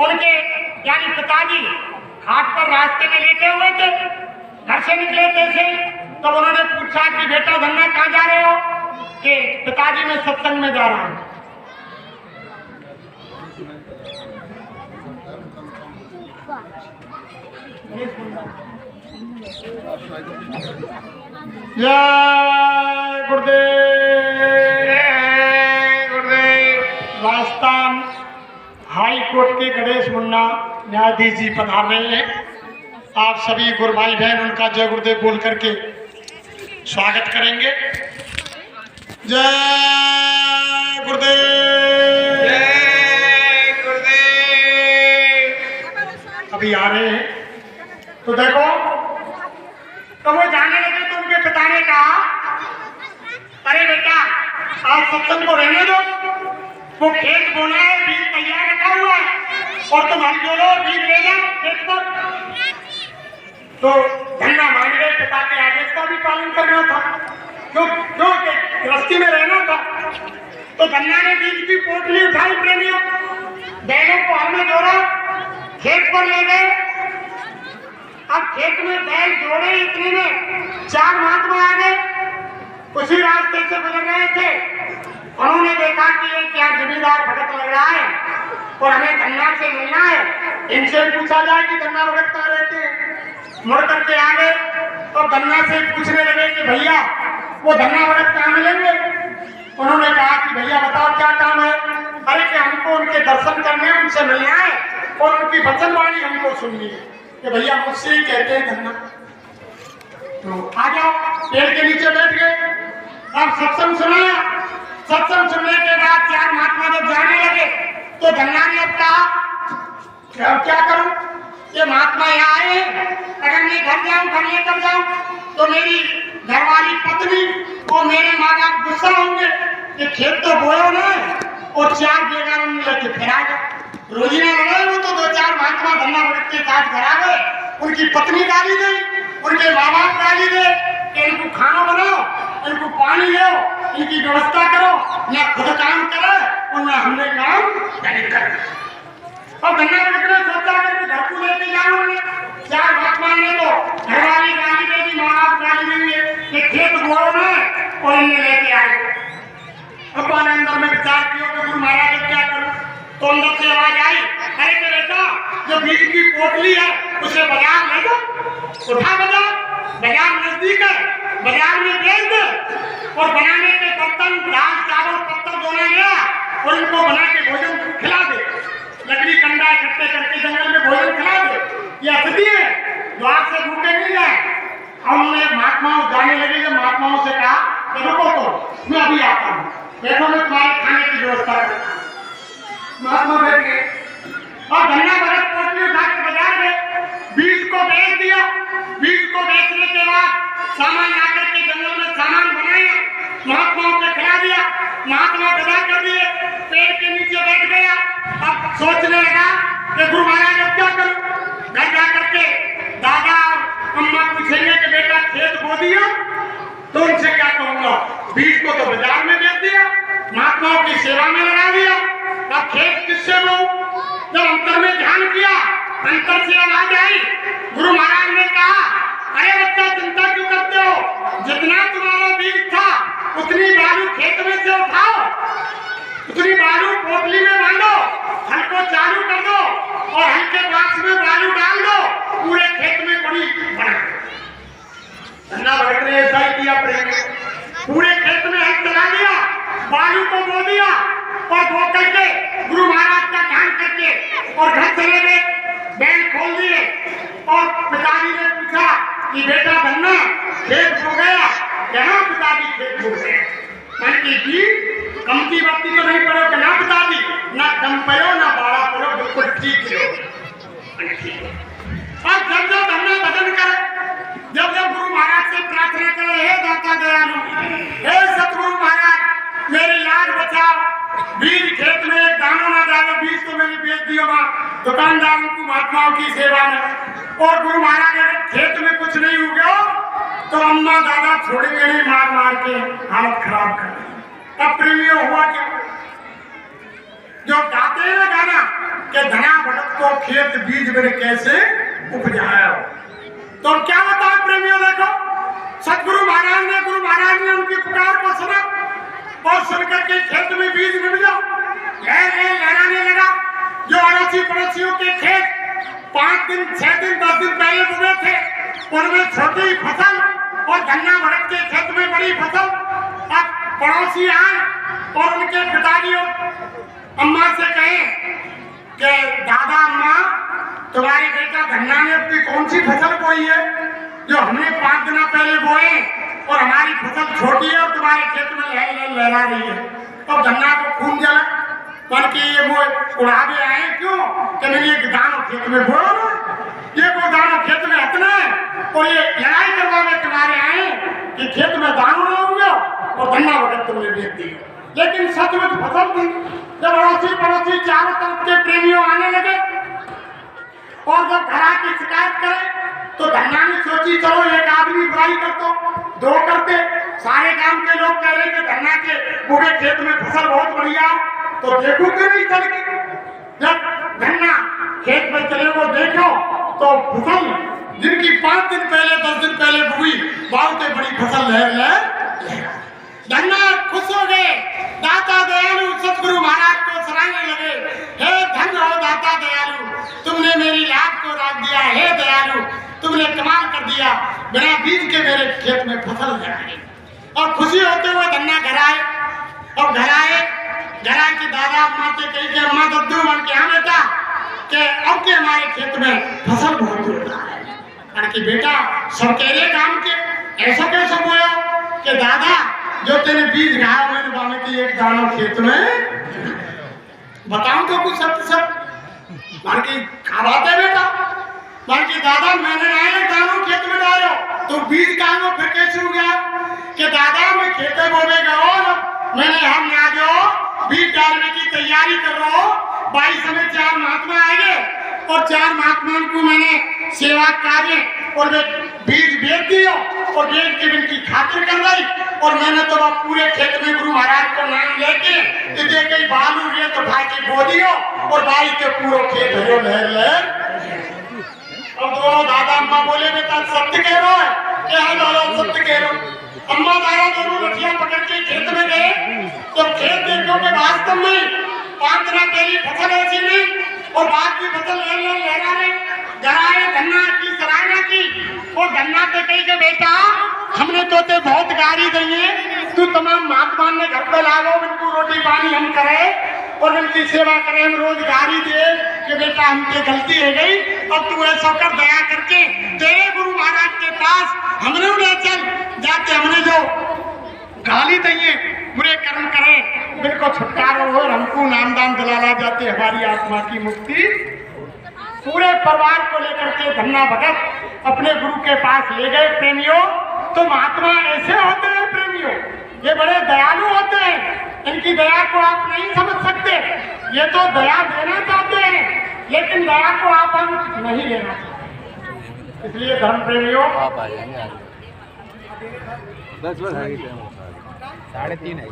[SPEAKER 1] उनके यानी पिताजी घाट पर रास्ते में लेटे हुए थे, घर से निकले थे। तो उन्होंने पूछा कि बेटा धन्ना कहाँ जा रहे हो? कि पिताजी मैं सत्संग में जा रहा हूँ। जय गुरुदेव। राजस्थान हाई कोर्ट के गणेश मुन्ना न्यायाधीश जी पधार रहे हैं। आप सभी गुरु भाई बहन उनका जय गुरुदेव बोल करके स्वागत करेंगे। जय गुरुदेव।
[SPEAKER 2] जय गुरुदेव।
[SPEAKER 1] अभी आ रहे हैं तो देखो, तो वो जाने लगे तो उनके पिता ने कहा, अरे बेटा आज सत्संग को रहने दो, वो खेत बोना है, बीज तैयार रखा हुआ है और तुम हल जोड़ो, बीज ले जाओ खेत पर। तो धन्ना मान गए, पिता के आदेश का भी पालन करना था, क्यों गृहस्थी में रहना था। तो धन्ना ने बीज की पोटली उठाई प्रेमियों, बैलों को हल में जोड़ा, खेत पर ले गए। अब खेत में बैल जोड़े, इतने में 4 महात्मा आ गए, उसी रास्ते से गुजर रहे थे। उन्होंने देखा कि ये क्या जमींदार भगत लग रहा है और हमें धन्ना से मिलना है, इनसे पूछा जाए कि धन्ना भगत कहाँ रहते हैं। मुड़ करके आ गए तो धन्ना से पूछने लगे कि भैया वो धन्ना भगत कहाँ मिलेंगे? उन्होंने कहा कि भैया बताओ क्या काम है? अरे कि हमको उनके दर्शन करने हैं, उनसे मिलना है और उनकी वचनवाणी हमको सुननी है कि भैया मुझसे ही कहते हैं धन्ना। तो आ जाओ, पेड़ के नीचे बैठ गए। अब सत्संग सुनाया। सत्संग सुनने के बाद चार महात्मा जब जाने लगे तो धन्ना ने अब कहा क्या करूं? ये महात्मा यहाँ आए हैं, अगर मैं घर जाऊं, घर लेकर जाऊं तो मेरी घरवाली पत्नी और मेरे माँ बाप गुस्सा होंगे कि खेत तो बोयो ना और 4 बीघा में लेके फिर आ गए। रोजी ने लड़ाई वो तो 2-4 महात्मा धन्ना भगत के साथ घर आ गए। उनकी पत्नी गाली दी, उनके माँ बाप गाली दे कि इनको खाना बनाओ, इनको पानी लो, इनकी व्यवस्था करो, ना खुद काम करे और ना हमने काम करे। और धन्ना भगत ने सोचा कि घर को लेके जाऊंगे। 4 महात्मा ने तो घरवाली गाली देगी, माँ बाप गाली देंगे कि खेत बोलो ना और इन्हें लेके आए। अब अंदर में विचार किया कि गुरु महाराज क्या करूं? तो अंदर से आवाज आई, अरे कि बेटा जो बीज की पोटली है उसे बाजार ले दो, उठा बाजार नजदीक है, बाजार में बेच दे और बनाने के बर्तन, दाल चावल पत्थर धोने गया और इनको बना के भोजन खिला दे। लकड़ी कंडा इकट्ठे करके जंगल में भोजन खिला दे। ये अतिथि है, द्वार से भूखे नहीं जाए। हमने महात्माओं जाने लगे। जब महात्माओं से कहा कि रुको तो मैं अभी आता हूँ, देखो मैं तुम्हारे खाने की व्यवस्था करता हूँ। महात्मा बैठ गए और धन्ना भगत पोटली उठा के बाजार गए, बीज को बेच दिया। बीज को बेचने के बाद सामान लाकर के जंगल में सामान बनाया, महात्माओं को खिला दिया। महात्मा बाजार कर दिए, पेड़ के नीचे बैठ गया। अब सोचने लगा कि गुरु महाराज अब क्या करूं? घर जाकर के दादा अम्मा पूछेंगे कि बेटा खेत बो दिया, तो उनसे क्या कहूंगा? बीज को तो बाजार में बेच दिया, महात्माओं की सेवा में लगा दिया, अब खेत किससे बो? जब अंतर में ध्यान किया, अंतर से आवाज आई। गुरु महाराज ने कहा, अरे बच्चा चिंता क्यों करते हो? जितना तुम्हारा बीज था उतनी बालू खेत में से उठाओ, उतनी बालू पोटली में बांधो, हल को चालू कर दो और हल के बॉक्स में बालू डाल दो, पूरे खेत में बड़ी बना। धन्ना भगत ने ऐसा ही किया। प्रेम पूरे खेत में हल चला दिया, बालू को बो दिया और बो करके गुरु महाराज का ध्यान करके और घर चले गए। बैंक खोल दिए और पिताजी ने पूछा कि बेटा धन्ना खेत हो गया? यहाँ पिताजी खेत हो गए। मैंने की कमती बत्ती तो नहीं पड़ो कि ना पिताजी, ना दम पड़ो ना बाड़ा पड़ो, बिल्कुल ठीक हो। और जब जब धन्ना भजन करे, जब जब गुरु महाराज से प्रार्थना करे, हे दाता दयालु, हे सतगुरु महाराज मेरी लाज बचाओ, बीज खेत में एक दाना ना डालो, बीज तो मैंने बेच दिया दुकानदारों को महात्माओं की सेवा में। और गुरु महाराज अगर खेत में कुछ नहीं हो गया तो अम्मा दादा छोड़ेंगे नहीं, मार मार के हालत खराब कर देंगे। अब प्रेमियों हुआ क्या? जो गाते हैं ना गाना कि धन्ना भगत को खेत बीज में कैसे उपजाया, तो क्या बताओ प्रेमियों? देखो सतगुरु महाराज ने, गुरु महाराज ने उनकी पुकार को सुना और सुनकर के खेत में बीज मिल गया, लहराने लगा। जो अड़ोसी पड़ोसियों के खेत 5 दिन 6 दिन 10 दिन पहले बुए थे, उनमें छोटी फसल और धन्ना भगत के खेत में बड़ी फसल। अब पड़ोसी आए और उनके पिताजी अम्मा से कहे कि दादा अम्मा तुम्हारे बेटा धन्ना ने अपनी कौन सी फसल बोई है जो हमने 5 दिन पहले बोए और हमारी फसल छोटी है और तुम्हारे खेत में लहरा रही है। तो धन्ना को खून जला पर के ये वो उड़ावे आए क्यों कि मैंने एक दानो खेत में बोया ना, ये को दानो खेत में इतना है और ये लड़ाई करवाने तुम्हारे आए कि खेत में दानो ना होगा और धन्ना भगत तुमने बेच दी। लेकिन सचमुच फसल थी। जब अड़ोसी पड़ोसी चारों तरफ के प्रेमियों आने लगे और जब घर आके शिकायत करे तो धन्ना ने सोची चलो एक आदमी बुराई करते, 2 करते, सारे गांव के लोग कह रहे कि धन्ना के पूरे खेत में फसल बहुत बढ़िया, तो देखो क्यों नहीं चल के। जब धन्ना खेत में चले वो देखो तो फसल जिनकी 5 दिन पहले 10 दिन पहले बुई बहुत बड़ी फसल है। धन्ना खुश हो गए, दाता दयालु सतगुरु महाराज को सराहने लगे, हे धन्य हो दाता दयालु, तुमने मेरी लाभ को रोक दिया, हे दयालु तुमने कमाल कर दिया, बिना बीज के मेरे खेत में फसल लगाई। और खुशी होते हुए धन्ना घर आए। और घर आए कि दादा अम्मा से कही कि अम्मा दद्दू बन के हाँ बेटा कि अब के हमारे खेत में फसल बहुत होता है। और कि बेटा सब कह रहे काम के ऐसा कैसे बोला कि दादा जो तेरे बीज गाया मैंने बामे की एक दाना खेत में बताऊं तो कुछ सत्य सब मान की क्या बात है बेटा। मान की दादा मैंने ना दानों खेत में डालो तो बीज कहाँ फिर कैसे हो गया कि दादा मैं खेते बोले गया मैंने हम ना जो बीज डालने की तैयारी कर रहा हूँ। 22 समय 4 महात्मा आएंगे और 4 महात्माओं को मैंने सेवा कार्य और वे बीज बेच दियो और बेच के इनकी खातिर कर रही। और मैंने तो अब पूरे खेत में गुरु महाराज को नाम लेके इतने कई बालू रे तो भाई के बो दियो और भाई के पूरा खेत हरो लहर लहर। अब दोनों दादा अम्मा बोले बेटा सत्य कह रहा है कि हाँ दादा सत्य कह रहा हूँ। अम्मा दादा दोनों लठियां पकड़ के खेत में गए तो खेत देखो कि वास्तव में 5 दिना पहली फसल ऐसी नहीं और बाद की फसल लहरा रही। गराए धन्ना की सराहना की और धन्ना पे कही के बेटा हमने तो ते बहुत गाड़ी दी है तू तमाम महात्मा ने घर पे लागो इनको रोटी पानी हम करे और इनकी सेवा करें हम रोज गाड़ी दे कि बेटा हमसे गलती हो गई। अब तू ऐसा कर दया करके तेरे गुरु महाराज के पास हमने ले चल जाते हमने जो गाली दिए बुरे कर्म करें बिल्कुल छुटकारा हो और हमको नामदान दिलाला जाते हमारी आत्मा की मुक्ति। पूरे परिवार को लेकर के धन्ना भगत अपने गुरु के पास ले गए। प्रेमियों तो महात्मा ऐसे होते हैं प्रेमियों ये बड़े दयालु होते हैं। इनकी दया को आप नहीं समझ सकते। ये तो दया देना चाहते हैं लेकिन दया को आप हम नहीं लेना चाहते। इसलिए धर्म प्रेमियों
[SPEAKER 3] आप आ जाएंगे 10 बजे 3:30 है।